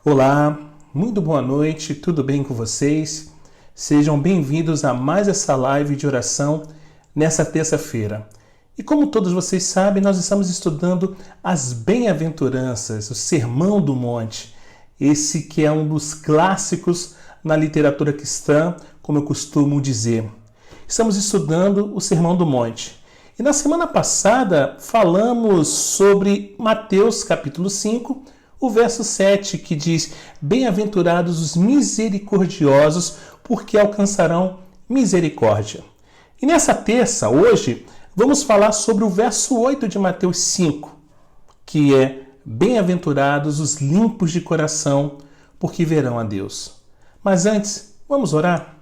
Olá, muito boa noite, tudo bem com vocês? Sejam bem-vindos a mais essa live de oração nessa terça-feira. E como todos vocês sabem, nós estamos estudando as bem-aventuranças, o Sermão do Monte, esse que é um dos clássicos na literatura cristã, como eu costumo dizer. Estamos estudando o Sermão do Monte. E na semana passada falamos sobre Mateus capítulo 5, o verso 7, que diz: Bem-aventurados os misericordiosos, porque alcançarão misericórdia. E nessa terça, hoje, vamos falar sobre o verso 8 de Mateus 5, que é: Bem-aventurados os limpos de coração, porque verão a Deus. Mas antes, vamos orar?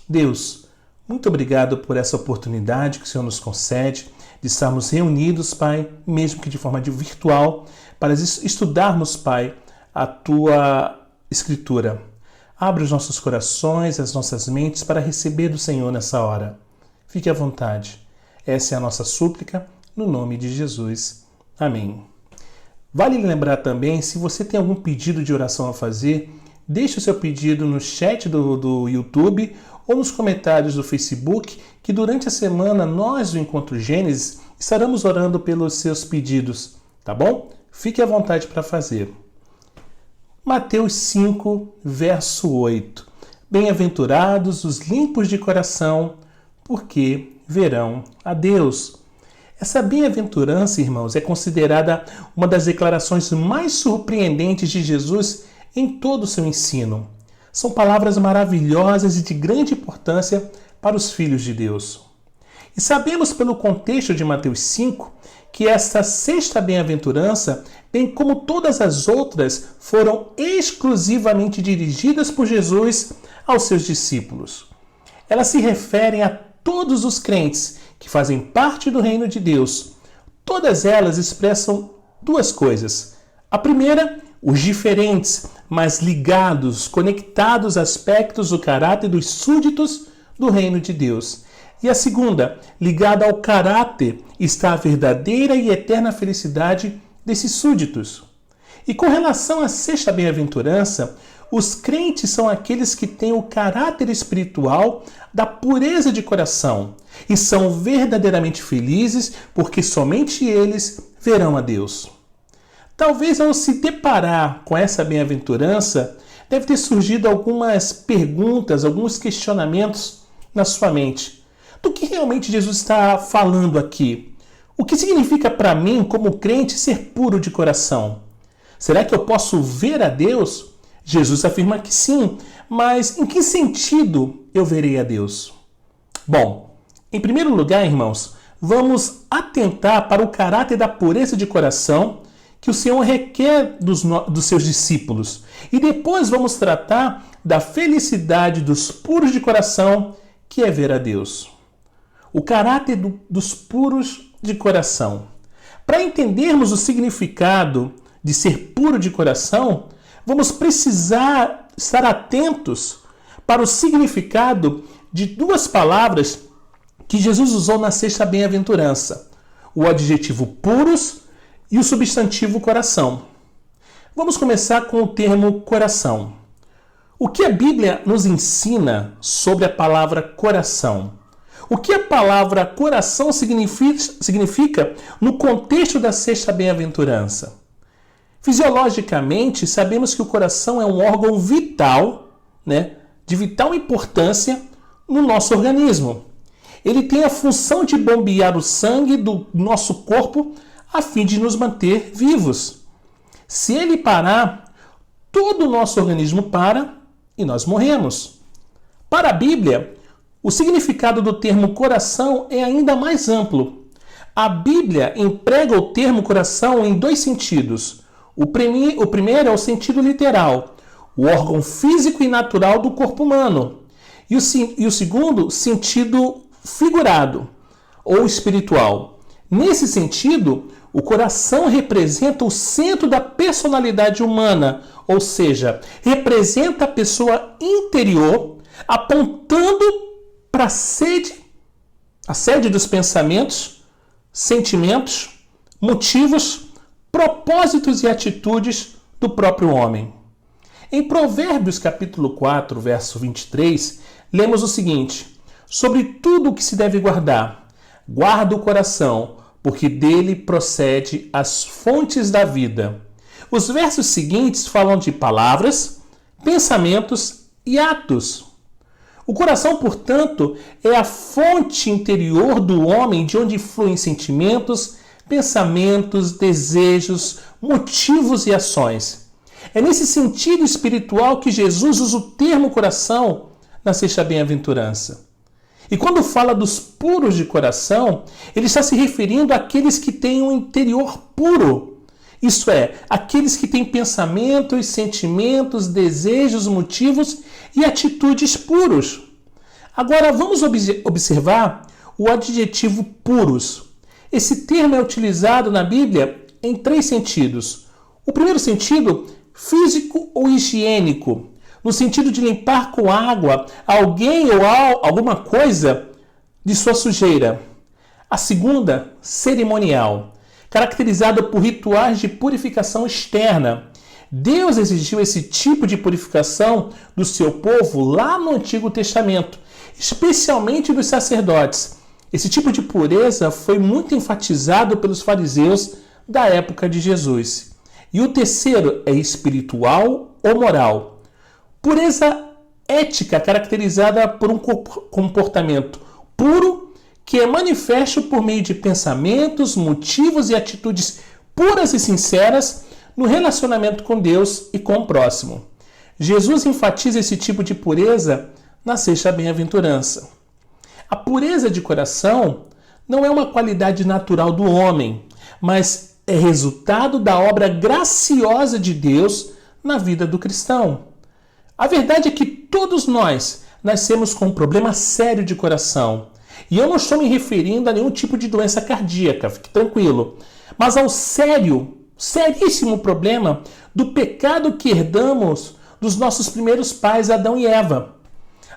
Deus, muito obrigado por essa oportunidade que o Senhor nos concede de estarmos reunidos, Pai, mesmo que de forma virtual, para estudarmos, Pai, a Tua Escritura. Abre os nossos corações, as nossas mentes para receber do Senhor nessa hora. Fique à vontade. Essa é a nossa súplica, no nome de Jesus. Amém. Vale lembrar também, se você tem algum pedido de oração a fazer, deixe o seu pedido no chat do YouTube ou nos comentários do Facebook, que durante a semana nós do Encontro Gênesis estaremos orando pelos seus pedidos, tá bom? Fique à vontade para fazer. Mateus 5, verso 8. Bem-aventurados os limpos de coração, porque verão a Deus. Essa bem-aventurança, irmãos, é considerada uma das declarações mais surpreendentes de Jesus em todo o seu ensino. São palavras maravilhosas e de grande importância para os filhos de Deus. E sabemos pelo contexto de Mateus 5 que esta sexta bem-aventurança, bem como todas as outras, foram exclusivamente dirigidas por Jesus aos seus discípulos. Elas se referem a todos os crentes que fazem parte do reino de Deus. Todas elas expressam duas coisas. A primeira, os diferentes, mas ligados, conectados aspectos do caráter dos súditos do reino de Deus. E a segunda, ligada ao caráter, está a verdadeira e eterna felicidade desses súditos. E com relação à sexta bem-aventurança, os crentes são aqueles que têm o caráter espiritual da pureza de coração e são verdadeiramente felizes porque somente eles verão a Deus. Talvez ao se deparar com essa bem-aventurança, deve ter surgido algumas perguntas, alguns questionamentos na sua mente. Do que realmente Jesus está falando aqui? O que significa para mim, como crente, ser puro de coração? Será que eu posso ver a Deus? Jesus afirma que sim, mas em que sentido eu verei a Deus? Bom, em primeiro lugar, irmãos, vamos atentar para o caráter da pureza de coração que o Senhor requer dos seus discípulos. E depois vamos tratar da felicidade dos puros de coração, que é ver a Deus. O caráter dos puros de coração. Para entendermos o significado de ser puro de coração, vamos precisar estar atentos para o significado de duas palavras que Jesus usou na sexta bem-aventurança: o adjetivo puros e o substantivo coração. Vamos começar com o termo coração. O que a Bíblia nos ensina sobre a palavra coração? O que a palavra coração significa no contexto da sexta bem-aventurança? Fisiologicamente, sabemos que o coração é um órgão vital, de vital importância no nosso organismo. Ele tem a função de bombear o sangue do nosso corpo a fim de nos manter vivos. Se ele parar, todo o nosso organismo para e nós morremos. Para a Bíblia, o significado do termo coração é ainda mais amplo. A Bíblia emprega o termo coração em dois sentidos. O primeiro é o sentido literal, o órgão físico e natural do corpo humano. E o segundo, sentido figurado ou espiritual. Nesse sentido, o coração representa o centro da personalidade humana, ou seja, representa a pessoa interior, apontando para a sede dos pensamentos, sentimentos, motivos, propósitos e atitudes do próprio homem. Em Provérbios capítulo 4, verso 23, lemos o seguinte: sobre tudo o que se deve guardar, guarda o coração, porque dele procede as fontes da vida. Os versos seguintes falam de palavras, pensamentos e atos. O coração, portanto, é a fonte interior do homem de onde fluem sentimentos, pensamentos, desejos, motivos e ações. É nesse sentido espiritual que Jesus usa o termo coração na sexta bem-aventurança. E quando fala dos puros de coração, ele está se referindo àqueles que têm um interior puro. Isto é, aqueles que têm pensamentos, sentimentos, desejos, motivos e atitudes puros. Agora vamos observar o adjetivo puros. Esse termo é utilizado na Bíblia em 3 sentidos. O primeiro sentido, físico ou higiênico, no sentido de limpar com água alguém ou alguma coisa de sua sujeira. A segunda, cerimonial, caracterizada por rituais de purificação externa. Deus exigiu esse tipo de purificação do seu povo lá no Antigo Testamento, especialmente dos sacerdotes. Esse tipo de pureza foi muito enfatizado pelos fariseus da época de Jesus. E o terceiro é espiritual ou moral. Pureza ética, caracterizada por um comportamento puro, que é manifesto por meio de pensamentos, motivos e atitudes puras e sinceras no relacionamento com Deus e com o próximo. Jesus enfatiza esse tipo de pureza na sexta bem-aventurança. A pureza de coração não é uma qualidade natural do homem, mas é resultado da obra graciosa de Deus na vida do cristão. A verdade é que todos nós nascemos com um problema sério de coração. E eu não estou me referindo a nenhum tipo de doença cardíaca, fique tranquilo. Mas ao seríssimo problema do pecado que herdamos dos nossos primeiros pais, Adão e Eva.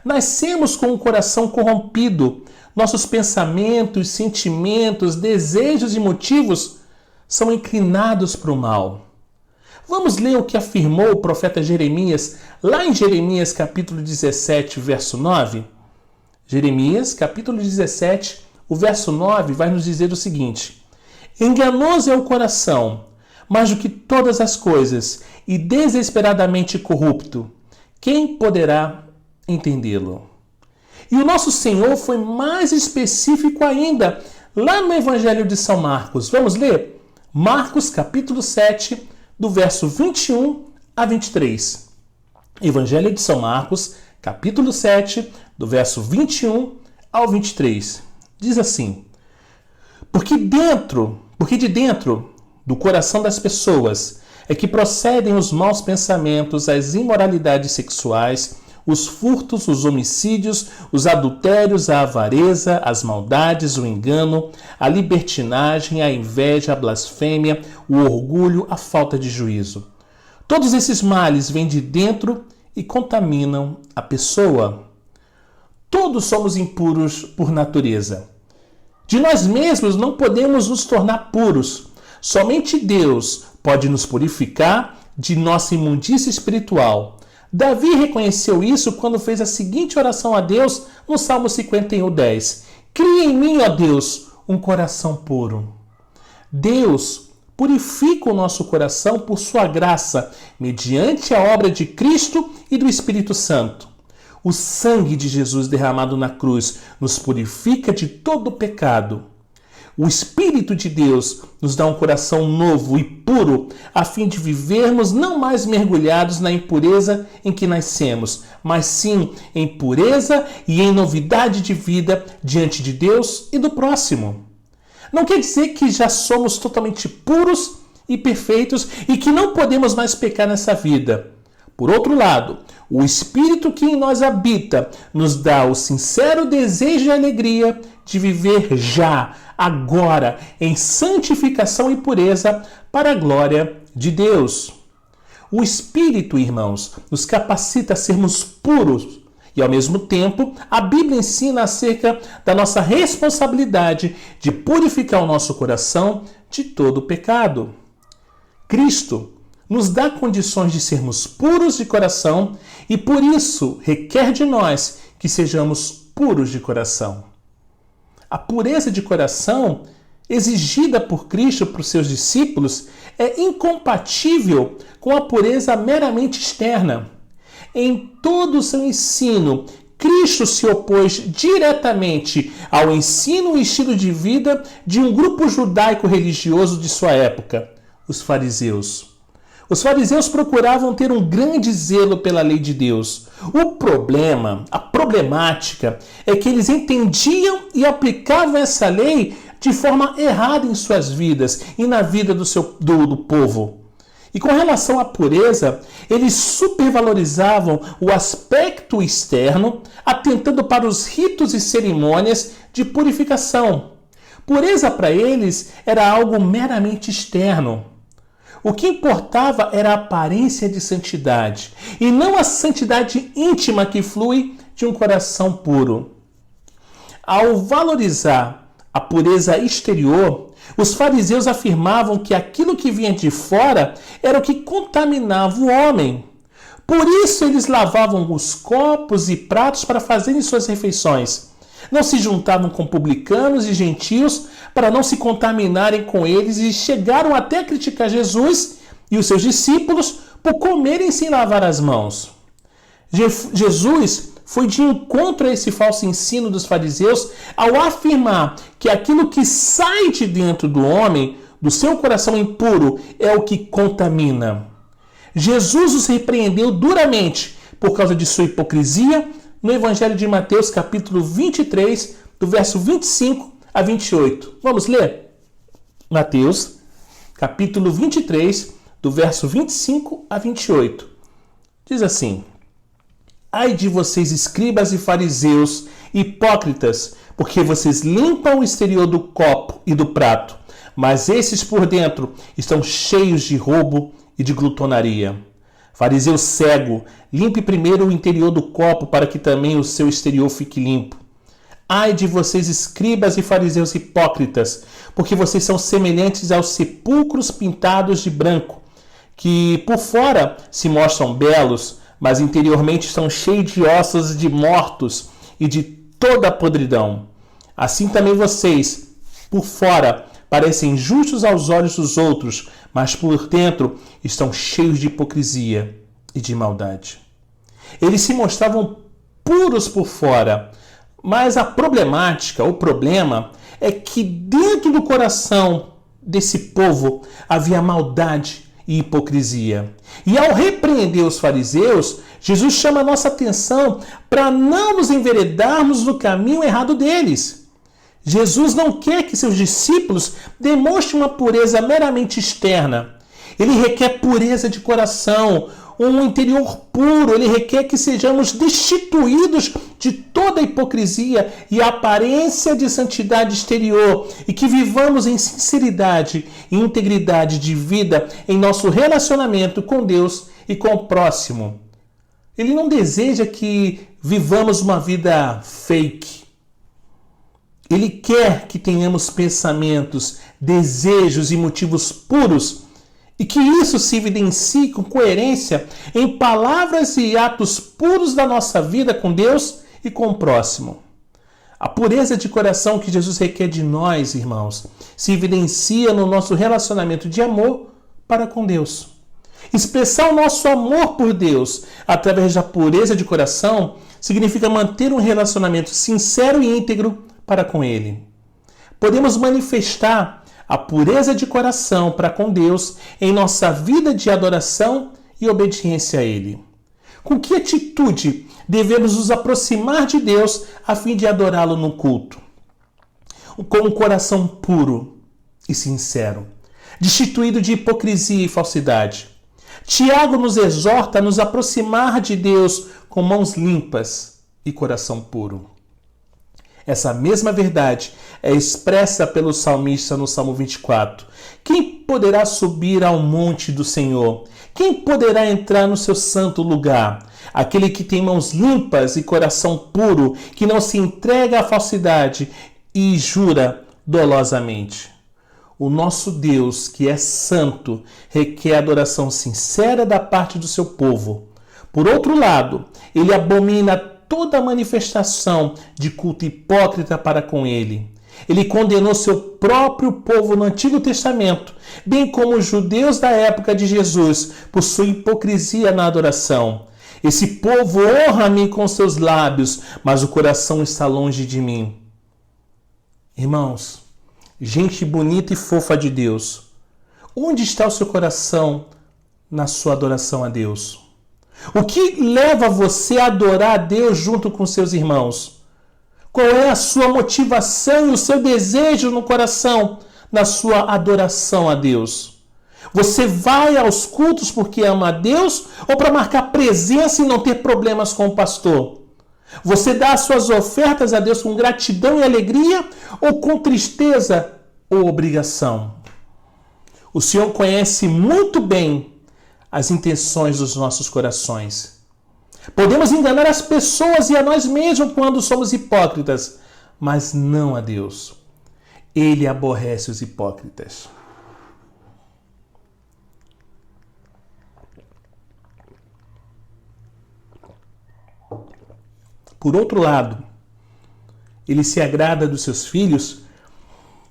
Nascemos com o coração corrompido. Nossos pensamentos, sentimentos, desejos e motivos são inclinados para o mal. Vamos ler o que afirmou o profeta Jeremias, lá em Jeremias capítulo 17, verso 9? Jeremias capítulo 17, o verso 9 vai nos dizer o seguinte: enganoso é o coração, mais do que todas as coisas, e desesperadamente corrupto. Quem poderá entendê-lo? E o nosso Senhor foi mais específico ainda, lá no Evangelho de São Marcos. Vamos ler? Marcos capítulo 7, do verso 21 a 23. Evangelho de São Marcos, capítulo 7, do verso 21 ao 23. Diz assim: Porque de dentro do coração das pessoas é que procedem os maus pensamentos, as imoralidades sexuais, os furtos, os homicídios, os adultérios, a avareza, as maldades, o engano, a libertinagem, a inveja, a blasfêmia, o orgulho, a falta de juízo. Todos esses males vêm de dentro e contaminam a pessoa. Todos somos impuros por natureza. De nós mesmos não podemos nos tornar puros. Somente Deus pode nos purificar de nossa imundícia espiritual. Davi reconheceu isso quando fez a seguinte oração a Deus no Salmo 51:10. Cria em mim, ó Deus, um coração puro. Deus purifica o nosso coração por sua graça, mediante a obra de Cristo e do Espírito Santo. O sangue de Jesus derramado na cruz nos purifica de todo o pecado. O Espírito de Deus nos dá um coração novo e puro, a fim de vivermos não mais mergulhados na impureza em que nascemos, mas sim em pureza e em novidade de vida diante de Deus e do próximo. Não quer dizer que já somos totalmente puros e perfeitos e que não podemos mais pecar nessa vida. Por outro lado, o Espírito que em nós habita nos dá o sincero desejo e alegria de viver já, agora, em santificação e pureza para a glória de Deus. O Espírito, irmãos, nos capacita a sermos puros e, ao mesmo tempo, a Bíblia ensina acerca da nossa responsabilidade de purificar o nosso coração de todo o pecado. Cristo, nos dá condições de sermos puros de coração e por isso requer de nós que sejamos puros de coração. A pureza de coração exigida por Cristo para os seus discípulos é incompatível com a pureza meramente externa. Em todo o seu ensino, Cristo se opôs diretamente ao ensino e estilo de vida de um grupo judaico-religioso de sua época, os fariseus. Os fariseus procuravam ter um grande zelo pela lei de Deus. A problemática, é que eles entendiam e aplicavam essa lei de forma errada em suas vidas e na vida do povo. E com relação à pureza, eles supervalorizavam o aspecto externo, atentando para os ritos e cerimônias de purificação. Pureza para eles era algo meramente externo. O que importava era a aparência de santidade, e não a santidade íntima que flui de um coração puro. Ao valorizar a pureza exterior, os fariseus afirmavam que aquilo que vinha de fora era o que contaminava o homem. Por isso eles lavavam os copos e pratos para fazerem suas refeições. Não se juntavam com publicanos e gentios para não se contaminarem com eles e chegaram até a criticar Jesus e os seus discípulos por comerem sem lavar as mãos. Jesus foi de encontro a esse falso ensino dos fariseus ao afirmar que aquilo que sai de dentro do homem, do seu coração impuro, é o que contamina. Jesus os repreendeu duramente por causa de sua hipocrisia no Evangelho de Mateus, capítulo 23, do verso 25 a 28. Vamos ler? Mateus, capítulo 23, do verso 25 a 28. Diz assim: Ai de vocês, escribas e fariseus, hipócritas, porque vocês limpam o exterior do copo e do prato, mas esses por dentro estão cheios de roubo e de glutonaria. Fariseu cego, limpe primeiro o interior do copo para que também o seu exterior fique limpo. Ai de vocês, escribas e fariseus hipócritas, porque vocês são semelhantes aos sepulcros pintados de branco, que por fora se mostram belos, mas interiormente estão cheios de ossos de mortos e de toda a podridão. Assim também vocês, por fora, parecem justos aos olhos dos outros, mas por dentro estão cheios de hipocrisia e de maldade. Eles se mostravam puros por fora, mas o problema é que dentro do coração desse povo havia maldade e hipocrisia. E ao repreender os fariseus, Jesus chama a nossa atenção para não nos enveredarmos no caminho errado deles. Jesus não quer que seus discípulos demonstrem uma pureza meramente externa. Ele requer pureza de coração, um interior puro. Ele requer que sejamos destituídos de toda a hipocrisia e a aparência de santidade exterior e que vivamos em sinceridade e integridade de vida em nosso relacionamento com Deus e com o próximo. Ele não deseja que vivamos uma vida fake. Ele quer que tenhamos pensamentos, desejos e motivos puros e que isso se evidencie com coerência em palavras e atos puros da nossa vida com Deus e com o próximo. A pureza de coração que Jesus requer de nós, irmãos, se evidencia no nosso relacionamento de amor para com Deus. Expressar o nosso amor por Deus através da pureza de coração significa manter um relacionamento sincero e íntegro para com Ele. Podemos manifestar a pureza de coração para com Deus em nossa vida de adoração e obediência a Ele. Com que atitude devemos nos aproximar de Deus a fim de adorá-lo no culto? Com um coração puro e sincero, destituído de hipocrisia e falsidade. Tiago nos exorta a nos aproximar de Deus com mãos limpas e coração puro. Essa mesma verdade é expressa pelo salmista no Salmo 24. Quem poderá subir ao monte do Senhor? Quem poderá entrar no seu santo lugar? Aquele que tem mãos limpas e coração puro, que não se entrega à falsidade e jura dolosamente. O nosso Deus, que é santo, requer adoração sincera da parte do seu povo. Por outro lado, ele abomina toda manifestação de culto hipócrita para com ele. Ele condenou seu próprio povo no Antigo Testamento, bem como os judeus da época de Jesus, por sua hipocrisia na adoração. Esse povo honra-me com seus lábios, mas o coração está longe de mim. Irmãos, gente bonita e fofa de Deus, onde está o seu coração na sua adoração a Deus? O que leva você a adorar a Deus junto com seus irmãos? Qual é a sua motivação e o seu desejo no coração na sua adoração a Deus? Você vai aos cultos porque ama a Deus ou para marcar presença e não ter problemas com o pastor? Você dá as suas ofertas a Deus com gratidão e alegria ou com tristeza ou obrigação? O Senhor conhece muito bem as intenções dos nossos corações. Podemos enganar as pessoas e a nós mesmos quando somos hipócritas, mas não a Deus. Ele aborrece os hipócritas. Por outro lado, ele se agrada dos seus filhos,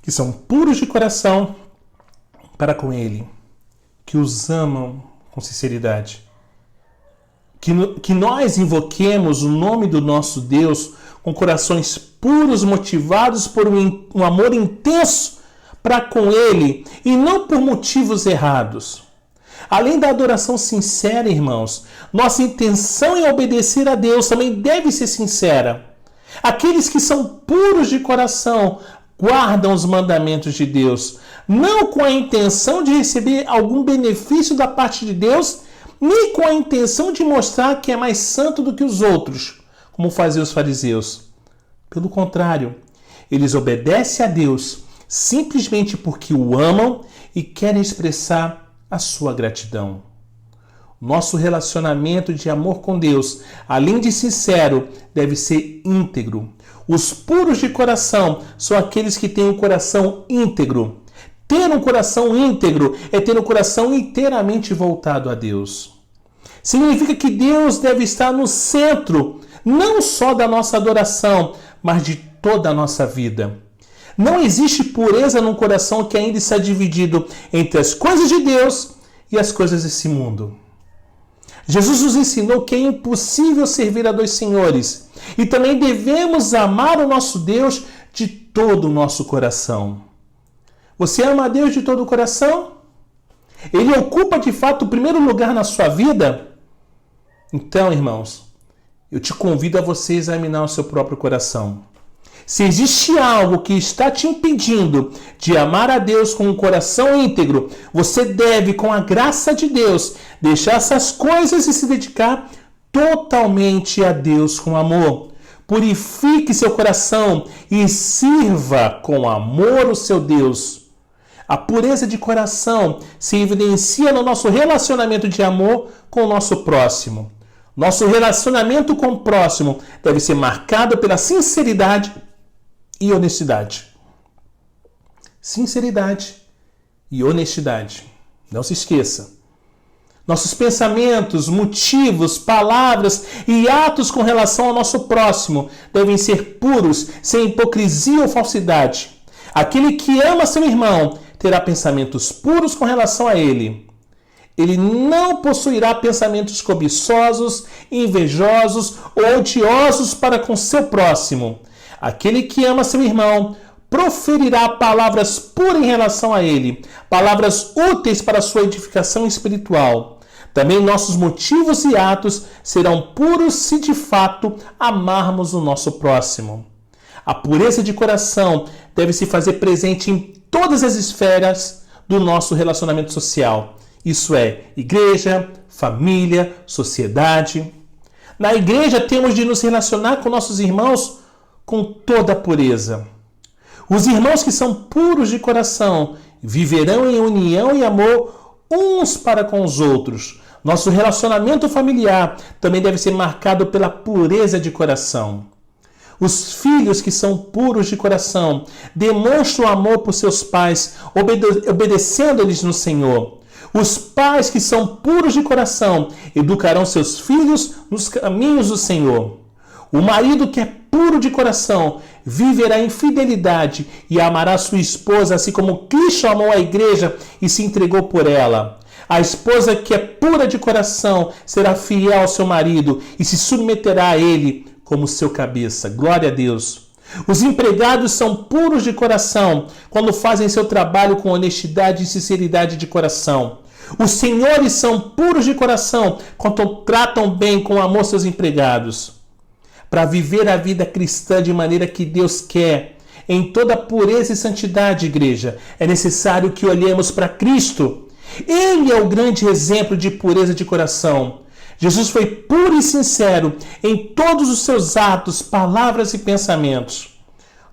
que são puros de coração para com ele, que os amam com sinceridade. Que nós invoquemos o nome do nosso Deus com corações puros, motivados por um amor intenso para com ele e não por motivos errados. Além da adoração sincera, irmãos, nossa intenção em obedecer a Deus também deve ser sincera. Aqueles que são puros de coração guardam os mandamentos de Deus, não com a intenção de receber algum benefício da parte de Deus, nem com a intenção de mostrar que é mais santo do que os outros, como faziam os fariseus. Pelo contrário, eles obedecem a Deus simplesmente porque o amam e querem expressar a sua gratidão. Nosso relacionamento de amor com Deus, além de sincero, deve ser íntegro. Os puros de coração são aqueles que têm um coração íntegro. Ter um coração íntegro é ter um coração inteiramente voltado a Deus. Significa que Deus deve estar no centro, não só da nossa adoração, mas de toda a nossa vida. Não existe pureza num coração que ainda está dividido entre as coisas de Deus e as coisas desse mundo. Jesus nos ensinou que é impossível servir a dois senhores e também devemos amar o nosso Deus de todo o nosso coração. Você ama a Deus de todo o coração? Ele ocupa de fato o primeiro lugar na sua vida? Então, irmãos, eu te convido a você examinar o seu próprio coração. Se existe algo que está te impedindo de amar a Deus com um coração íntegro, você deve, com a graça de Deus, deixar essas coisas e se dedicar totalmente a Deus com amor. Purifique seu coração e sirva com amor o seu Deus. A pureza de coração se evidencia no nosso relacionamento de amor com o nosso próximo. Nosso relacionamento com o próximo deve ser marcado pela sinceridade e honestidade. Sinceridade e honestidade. Não se esqueça. Nossos pensamentos, motivos, palavras e atos com relação ao nosso próximo devem ser puros, sem hipocrisia ou falsidade. Aquele que ama seu irmão terá pensamentos puros com relação a ele. Ele não possuirá pensamentos cobiçosos, invejosos ou odiosos para com seu próximo. Aquele que ama seu irmão proferirá palavras puras em relação a ele, palavras úteis para a sua edificação espiritual. Também nossos motivos e atos serão puros se de fato amarmos o nosso próximo. A pureza de coração deve se fazer presente em todas as esferas do nosso relacionamento social. Isso é, igreja, família, sociedade. Na igreja temos de nos relacionar com nossos irmãos com toda a pureza. Os irmãos que são puros de coração viverão em união e amor uns para com os outros. Nosso relacionamento familiar também deve ser marcado pela pureza de coração. Os filhos que são puros de coração demonstram amor por seus pais, obedecendo-lhes no Senhor. Os pais que são puros de coração educarão seus filhos nos caminhos do Senhor. O marido que é puro de coração viverá em fidelidade e amará sua esposa, assim como Cristo amou a igreja e se entregou por ela. A esposa que é pura de coração será fiel ao seu marido e se submeterá a ele como seu cabeça. Glória a Deus. Os empregados são puros de coração quando fazem seu trabalho com honestidade e sinceridade de coração. Os senhores são puros de coração quando tratam bem com amor seus empregados. Para viver a vida cristã de maneira que Deus quer, em toda pureza e santidade, igreja, é necessário que olhemos para Cristo. Ele é o grande exemplo de pureza de coração. Jesus foi puro e sincero em todos os seus atos, palavras e pensamentos.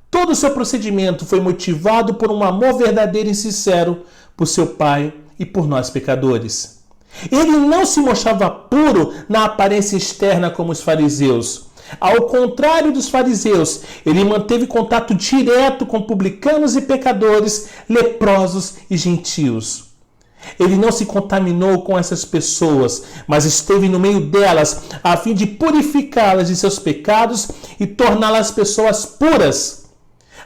Todo o seu procedimento foi motivado por um amor verdadeiro e sincero por seu Pai e por nós pecadores. Ele não se mostrava puro na aparência externa como os fariseus. Ao contrário dos fariseus, ele manteve contato direto com publicanos e pecadores, leprosos e gentios. Ele não se contaminou com essas pessoas, mas esteve no meio delas a fim de purificá-las de seus pecados e torná-las pessoas puras.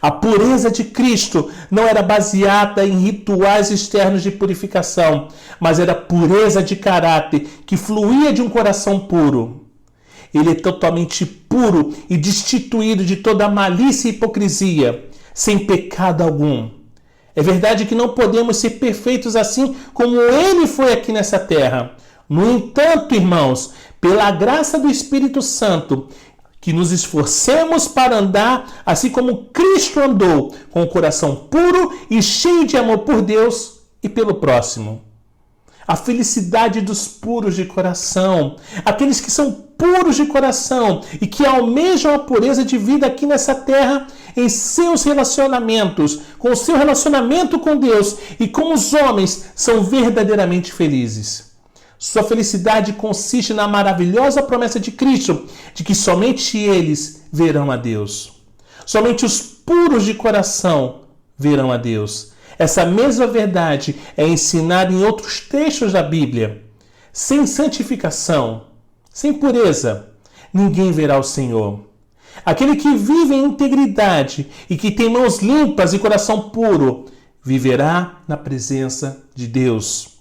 A pureza de Cristo não era baseada em rituais externos de purificação, mas era pureza de caráter que fluía de um coração puro. Ele é totalmente puro e destituído de toda malícia e hipocrisia, sem pecado algum. É verdade que não podemos ser perfeitos assim como ele foi aqui nessa terra. No entanto, irmãos, pela graça do Espírito Santo, que nos esforcemos para andar assim como Cristo andou, com o coração puro e cheio de amor por Deus e pelo próximo. A felicidade dos puros de coração, aqueles que são puros de coração e que almejam a pureza de vida aqui nessa terra em seus relacionamentos, com o seu relacionamento com Deus e com os homens, são verdadeiramente felizes. Sua felicidade consiste na maravilhosa promessa de Cristo, de que somente eles verão a Deus. Somente os puros de coração verão a Deus. Essa mesma verdade é ensinada em outros textos da Bíblia. Sem santificação, sem pureza, ninguém verá o Senhor. Aquele que vive em integridade e que tem mãos limpas e coração puro, viverá na presença de Deus.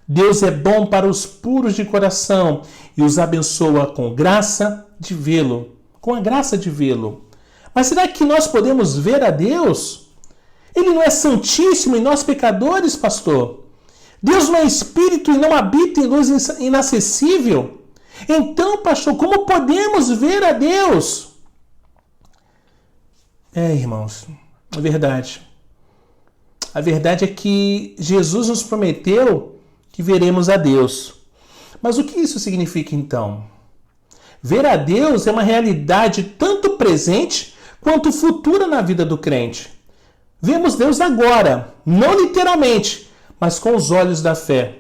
Deus é bom para os puros de coração e os abençoa com graça de vê-lo, com a graça de vê-lo. Mas será que nós podemos ver a Deus? Ele não é santíssimo e nós pecadores, pastor? Deus não é espírito e não habita em luz inacessível? Então, pastor, como podemos ver a Deus? Irmãos, é verdade. A verdade é que Jesus nos prometeu que veremos a Deus. Mas o que isso significa então? Ver a Deus é uma realidade tanto presente quanto futura na vida do crente. Vemos Deus agora, não literalmente, mas com os olhos da fé.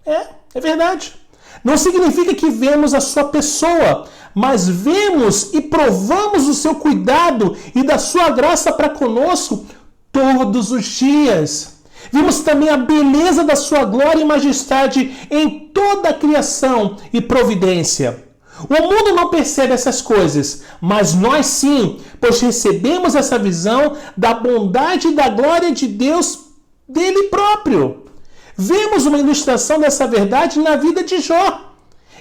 É verdade. Não significa que vemos a sua pessoa, mas vemos e provamos o seu cuidado e da sua graça para conosco todos os dias. Vimos também a beleza da sua glória e majestade em toda a criação e providência. O mundo não percebe essas coisas, mas nós sim, pois recebemos essa visão da bondade e da glória de Deus dele próprio. Vemos uma ilustração dessa verdade na vida de Jó.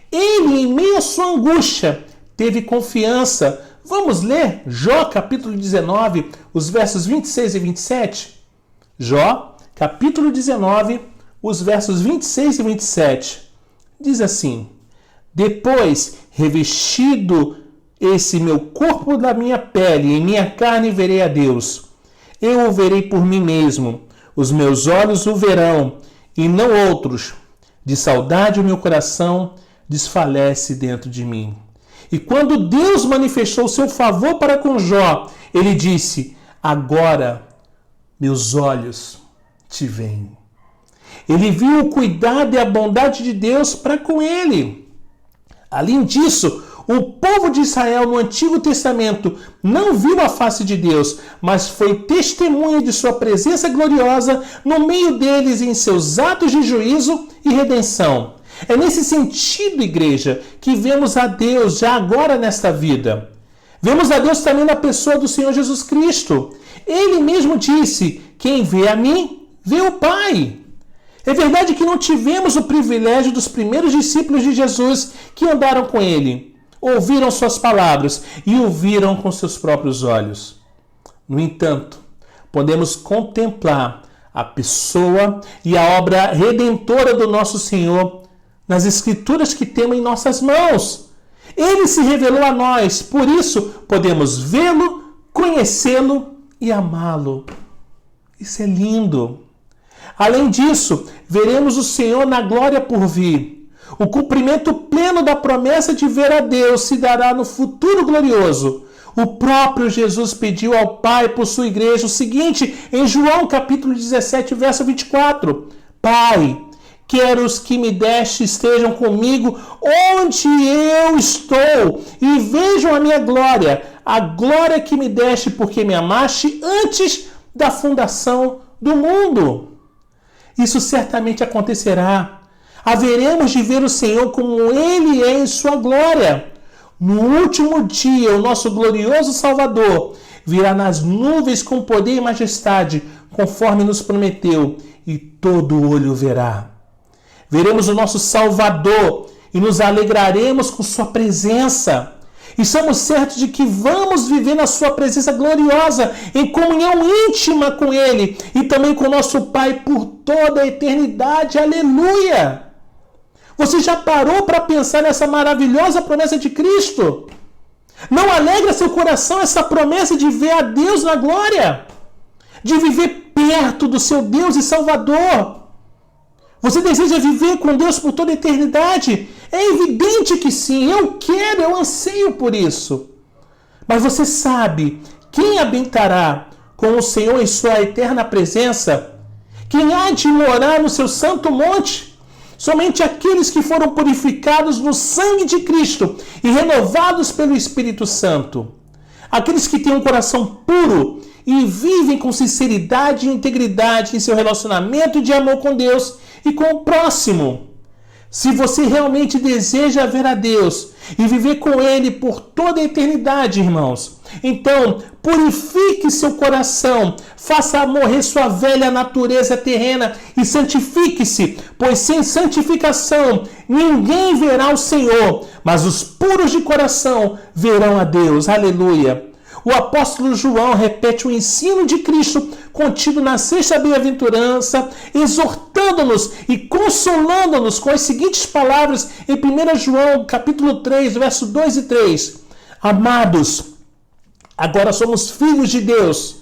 Ele, em meio à sua angústia, teve confiança. Vamos ler Jó, capítulo 19, os versos 26 e 27? Jó, capítulo 19, os versos 26 e 27. Diz assim: Depois, revestido esse meu corpo da minha pele, em minha carne verei a Deus. Eu o verei por mim mesmo, os meus olhos o verão, e não outros. De saudade o meu coração desfalece dentro de mim. E quando Deus manifestou seu favor para com Jó, ele disse: Agora meus olhos te veem. Ele viu o cuidado e a bondade de Deus para com ele. Além disso, O povo de Israel no Antigo Testamento não viu a face de Deus, mas foi testemunha de sua presença gloriosa no meio deles em seus atos de juízo e redenção. É nesse sentido, igreja, que vemos a Deus já agora nesta vida. Vemos a Deus também na pessoa do Senhor Jesus Cristo. Ele mesmo disse: quem vê a mim, vê o Pai. É verdade que não tivemos o privilégio dos primeiros discípulos de Jesus que andaram com ele, ouviram suas palavras e o viram com seus próprios olhos. No entanto, podemos contemplar a pessoa e a obra redentora do nosso Senhor nas Escrituras que temos em nossas mãos. Ele se revelou a nós, por isso podemos vê-lo, conhecê-lo e amá-lo. Isso é lindo. Além disso, veremos o Senhor na glória por vir. O cumprimento pleno da promessa de ver a Deus se dará no futuro glorioso. O próprio Jesus pediu ao Pai por sua igreja o seguinte em João capítulo 17, verso 24. Pai, quero os que me deste estejam comigo onde eu estou e vejam a minha glória, a glória que me deste porque me amaste antes da fundação do mundo. Isso certamente acontecerá. Haveremos de ver o Senhor como Ele é em sua glória. No último dia, o nosso glorioso Salvador virá nas nuvens com poder e majestade, conforme nos prometeu, e todo olho verá. Veremos o nosso Salvador e nos alegraremos com sua presença. E somos certos de que vamos viver na sua presença gloriosa, em comunhão íntima com Ele e também com nosso Pai por toda a eternidade. Aleluia! Você já parou para pensar nessa maravilhosa promessa de Cristo? Não alegra seu coração essa promessa de ver a Deus na glória? De viver perto do seu Deus e Salvador? Você deseja viver com Deus por toda a eternidade? É evidente que sim, eu quero, eu anseio por isso. Mas você sabe quem habitará com o Senhor em sua eterna presença? Quem há de morar no seu santo monte? Somente aqueles que foram purificados no sangue de Cristo e renovados pelo Espírito Santo. Aqueles que têm um coração puro e vivem com sinceridade e integridade em seu relacionamento de amor com Deus e com o próximo. Se você realmente deseja ver a Deus e viver com Ele por toda a eternidade, irmãos, então purifique seu coração, faça morrer sua velha natureza terrena e santifique-se, pois sem santificação ninguém verá o Senhor, mas os puros de coração verão a Deus. Aleluia! O apóstolo João repete o ensino de Cristo contido na sexta bem-aventurança, exortando-nos e consolando-nos com as seguintes palavras em 1 João capítulo 3, verso 2 e 3. Amados, agora somos filhos de Deus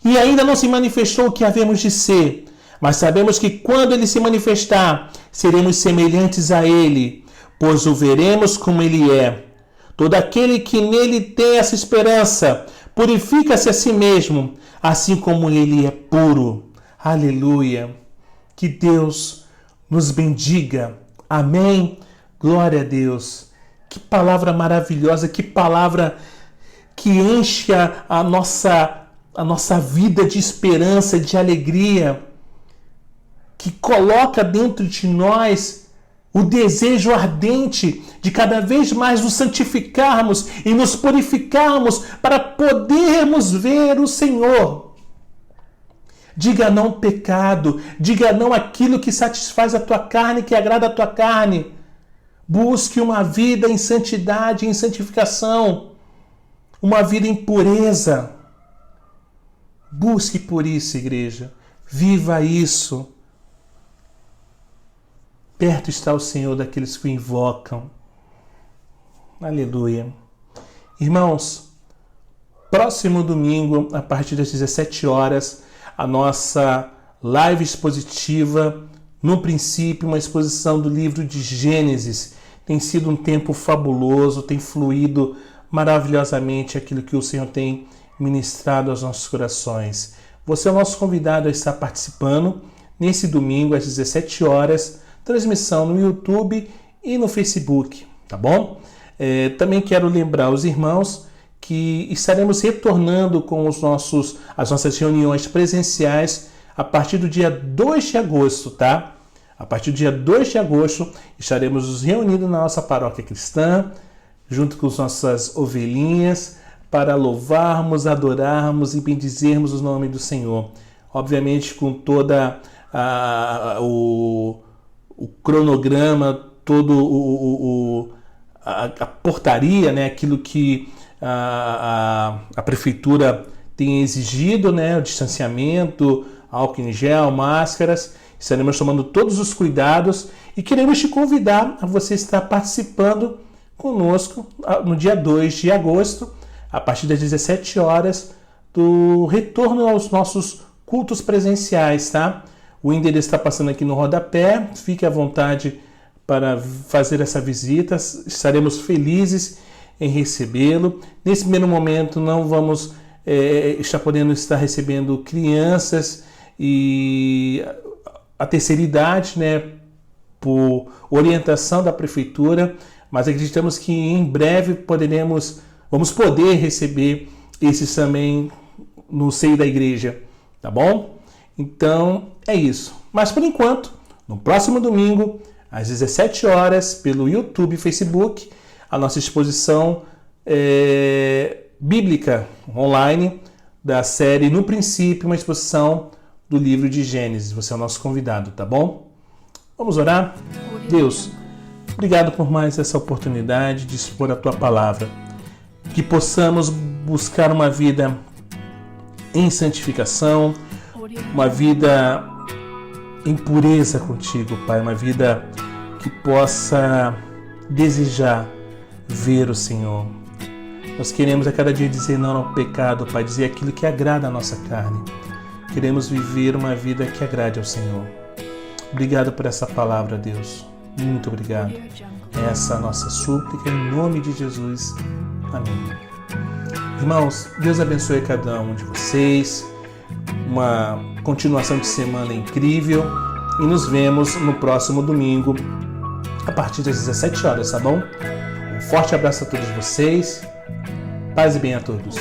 e ainda não se manifestou o que havemos de ser, mas sabemos que quando Ele se manifestar, seremos semelhantes a Ele, pois o veremos como Ele é. Todo aquele que nele tem essa esperança purifica-se a si mesmo, assim como ele é puro. Aleluia! Que Deus nos bendiga. Amém? Glória a Deus. Que palavra maravilhosa, que palavra que enche a nossa vida de esperança, de alegria, que coloca dentro de nós o desejo ardente de cada vez mais nos santificarmos e nos purificarmos para podermos ver o Senhor. Diga não ao pecado, diga não àquilo que satisfaz a tua carne, que agrada a tua carne. Busque uma vida em santidade, em santificação, uma vida em pureza. Busque por isso, igreja. Viva isso. Perto está o Senhor daqueles que o invocam. Aleluia. Irmãos, próximo domingo, a partir das 17 horas, a nossa live expositiva, no princípio, uma exposição do livro de Gênesis. Tem sido um tempo fabuloso, tem fluído maravilhosamente aquilo que o Senhor tem ministrado aos nossos corações. Você é o nosso convidado a estar participando nesse domingo, às 17 horas, transmissão no YouTube e no Facebook, tá bom? Também quero lembrar os irmãos que estaremos retornando com as nossas reuniões presenciais a partir do dia 2 de agosto, tá? A partir do dia 2 de agosto estaremos nos reunindo na nossa paróquia cristã, junto com as nossas ovelhinhas, para louvarmos, adorarmos e bendizermos o nome do Senhor. Obviamente com toda o cronograma, todo a portaria, né? Aquilo que a prefeitura tem exigido, né? O distanciamento, álcool em gel, máscaras. Estaremos tomando todos os cuidados e queremos te convidar a você estar participando conosco no dia 2 de agosto, a partir das 17 horas, do retorno aos nossos cultos presenciais, tá? O endereço está passando aqui no rodapé, fique à vontade para fazer essa visita, estaremos felizes em recebê-lo. Nesse primeiro momento não vamos estar recebendo crianças e a terceira idade, né, por orientação da prefeitura, mas acreditamos que em breve vamos poder receber esses também no seio da igreja, tá bom? Então é isso. Mas por enquanto, no próximo domingo, às 17 horas, pelo YouTube e Facebook, a nossa exposição bíblica online da série No Princípio, uma exposição do livro de Gênesis. Você é o nosso convidado, tá bom? Vamos orar? Deus, obrigado por mais essa oportunidade de expor a Tua Palavra. Que possamos buscar uma vida em santificação, uma vida em pureza contigo, Pai. Uma vida que possa desejar ver o Senhor. Nós queremos a cada dia dizer não ao pecado, Pai. Dizer aquilo que agrada a nossa carne. Queremos viver uma vida que agrade ao Senhor. Obrigado por essa palavra, Deus. Muito obrigado. Essa é a nossa súplica, em nome de Jesus. Amém. Irmãos, Deus abençoe cada um de vocês. Uma continuação de semana incrível. E nos vemos no próximo domingo, a partir das 17 horas, tá bom? Um forte abraço a todos vocês. Paz e bem a todos.